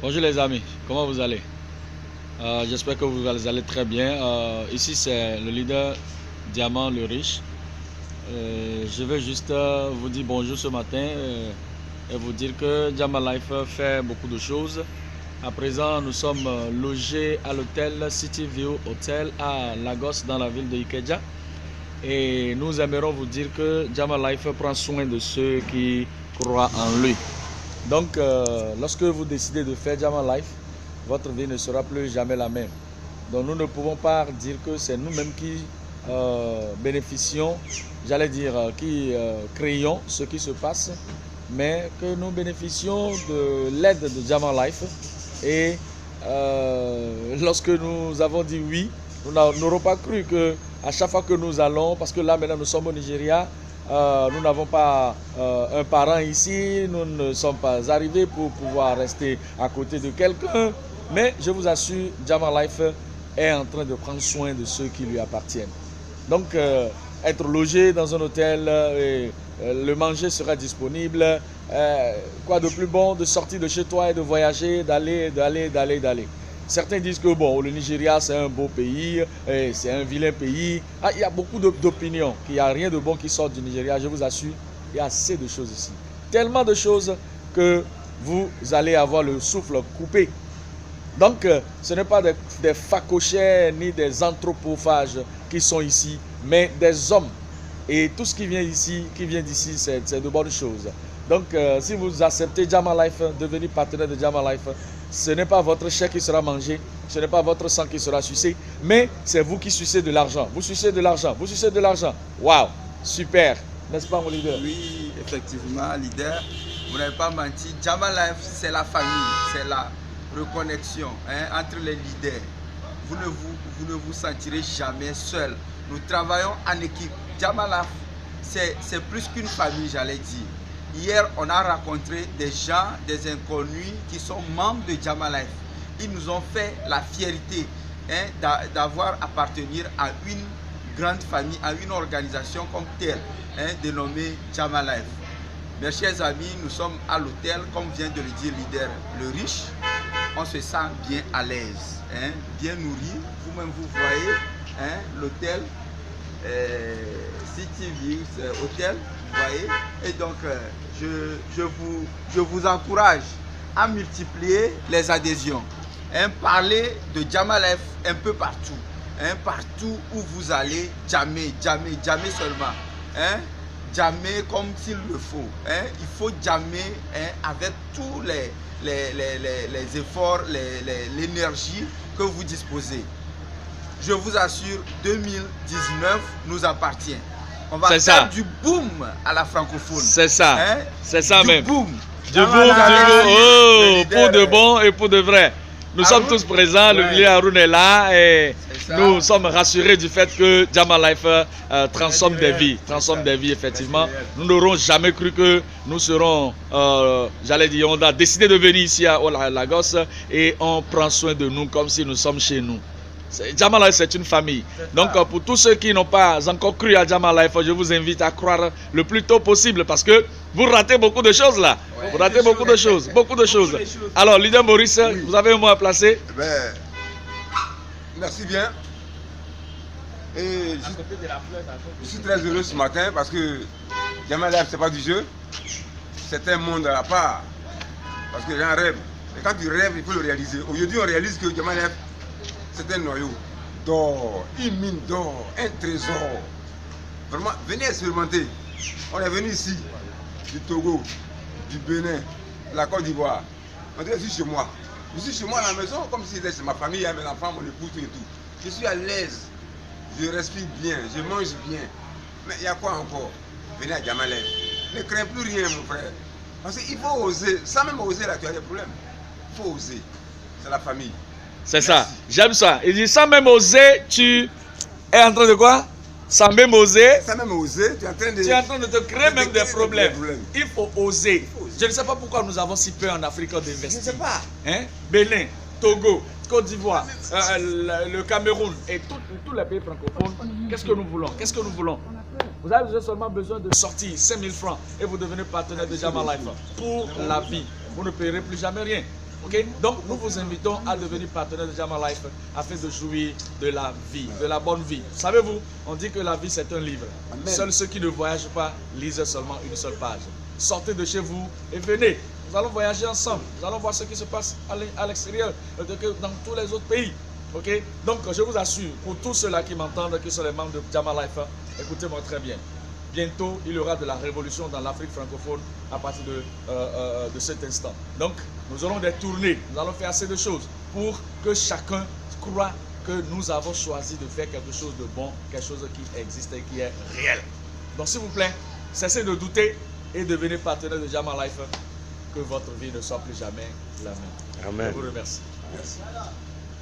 Bonjour les amis, comment vous allez? J'espère que vous allez très bien. Ici c'est le leader Diamant le Riche. Je vais juste vous dire bonjour ce matin et vous dire que Diamant Life fait beaucoup de choses. À présent, nous sommes logés à l'hôtel City View Hotel à Lagos dans la ville de Ikeja. Et nous aimerons vous dire que Diamant Life prend soin de ceux qui croient en lui. Donc, lorsque vous décidez de faire Diamant Life, votre vie ne sera plus jamais la même. Donc, nous ne pouvons pas dire que c'est nous-mêmes qui bénéficions, j'allais dire, qui créons ce qui se passe, mais que nous bénéficions de l'aide de Diamant Life. Et lorsque nous avons dit oui, nous n'aurons pas cru que à chaque fois que nous allons, parce que là maintenant nous sommes au Nigeria, nous n'avons pas un parent ici, nous ne sommes pas arrivés pour pouvoir rester à côté de quelqu'un, mais je vous assure, Diamant Life est en train de prendre soin de ceux qui lui appartiennent. Donc, être logé dans un hôtel, le manger sera disponible. Quoi de plus bon de sortir de chez toi et de voyager, d'aller. Certains disent que bon, le Nigeria c'est un beau pays, c'est un vilain pays. Ah, il y a beaucoup d'opinions, qu'il n'y a rien de bon qui sort du Nigeria. Je vous assure, il y a assez de choses ici. Tellement de choses que vous allez avoir le souffle coupé. Donc, ce n'est pas des facochères ni des anthropophages qui sont ici, mais des hommes. Et tout ce qui vient ici, d'ici, c'est de bonnes choses. Donc, si vous acceptez Diamant Life, devenir partenaire de Diamant Life, ce n'est pas votre chèque qui sera mangé, ce n'est pas votre sang qui sera sucé, mais c'est vous qui sucez de l'argent. Vous sucez de l'argent, vous sucez de l'argent. Waouh, super, n'est-ce pas mon leader? Oui, effectivement, leader, vous n'avez pas menti. Diamant Life, c'est la famille, c'est la reconnexion entre les leaders. Vous ne vous sentirez jamais seul. Nous travaillons en équipe. Diamant Life, c'est plus qu'une famille, j'allais dire. Hier, on a rencontré des gens, des inconnus qui sont membres de Diamant Life. Ils nous ont fait la fierté d'avoir appartenir à une grande famille, à une organisation comme telle, dénommée Diamant Life. Mes chers amis, nous sommes à l'hôtel, comme vient de le dire leader Le Riche. On se sent bien à l'aise, bien nourri. Vous-même, vous voyez l'hôtel City View Hotel, vous voyez. Et donc, je vous encourage à multiplier les adhésions. Parlez de Diamant Life un peu partout. Partout où vous allez, jamais seulement. Jamais comme s'il le faut. Il faut jamais avec tous les efforts, l'énergie que vous disposez. Je vous assure, 2019 nous appartient. On va faire du boom à la francophone. C'est ça, c'est ça même. Boom. Du boom, oh, pour de bon et pour de vrai. Nous sommes tous présents, le leader Haroun est là et nous sommes rassurés du fait que Diamant Life transforme des vies. Transforme des vies, effectivement. Nous n'aurons jamais cru que nous serons, j'allais dire, on a décidé de venir ici à Lagos et on prend soin de nous comme si nous sommes chez nous. Diamant Life, c'est une famille. Donc, pour tous ceux qui n'ont pas encore cru à Diamant Life, je vous invite à croire le plus tôt possible parce que vous ratez beaucoup de choses là. Vous ratez beaucoup de choses. Alors, leader Maurice, vous avez un mot à placer? Merci bien. Et je suis très heureux ce matin parce que Diamant Life, ce n'est pas du jeu. C'est un monde à la part. Parce que j'ai un rêve. Et quand tu rêves, il faut le réaliser. Aujourd'hui, on réalise que Diamant Life, c'est un noyau d'or, une mine d'or, un trésor. Vraiment, venez expérimenter. On est venu ici, du Togo, du Bénin, de la Côte d'Ivoire. On dirait que je suis chez moi. Je suis chez moi à la maison, comme si c'était chez ma famille, mes enfants, mon épouse, tout et tout. Je suis à l'aise, je respire bien, je mange bien. Mais il y a quoi encore? Venez à Diamant Life. Ne crains plus rien, mon frère. Parce qu'il faut oser. Sans même oser, là, tu as des problèmes. Il faut oser. C'est la famille. C'est ça, j'aime ça. Il dit sans même oser, tu es en train de quoi? Sans même oser. Sans même oser, tu es en train de te créer même des problèmes. Il faut oser. Je ne sais pas pourquoi nous avons si peu en Afrique d'investir. Je ne sais pas. Bénin, Togo, Côte d'Ivoire, le Cameroun et tous les pays francophones. Qu'est-ce que nous voulons? Vous avez seulement besoin de sortir 5 000 francs et vous devenez partenaire de Diamant Life pour la vie. Vous ne paierez plus jamais rien. Ok? Donc, nous vous invitons à devenir partenaire de Jama Life afin de jouir de la vie, de la bonne vie. Savez-vous, on dit que la vie c'est un livre. Amen. Seuls ceux qui ne voyagent pas lisent seulement une seule page. Sortez de chez vous et venez. Nous allons voyager ensemble. Nous allons voir ce qui se passe à l'extérieur, dans tous les autres pays. Ok? Donc, je vous assure, pour tous ceux-là qui m'entendent, qui sont les membres de Jama Life, écoutez-moi très bien. Bientôt, il y aura de la révolution dans l'Afrique francophone à partir de cet instant. Donc, nous aurons des tournées, nous allons faire assez de choses pour que chacun croit que nous avons choisi de faire quelque chose de bon, quelque chose qui existe et qui est réel. Donc, s'il vous plaît, cessez de douter et devenez partenaire de Jama Life, que votre vie ne soit plus jamais la même. Amen. Je vous remercie. Merci.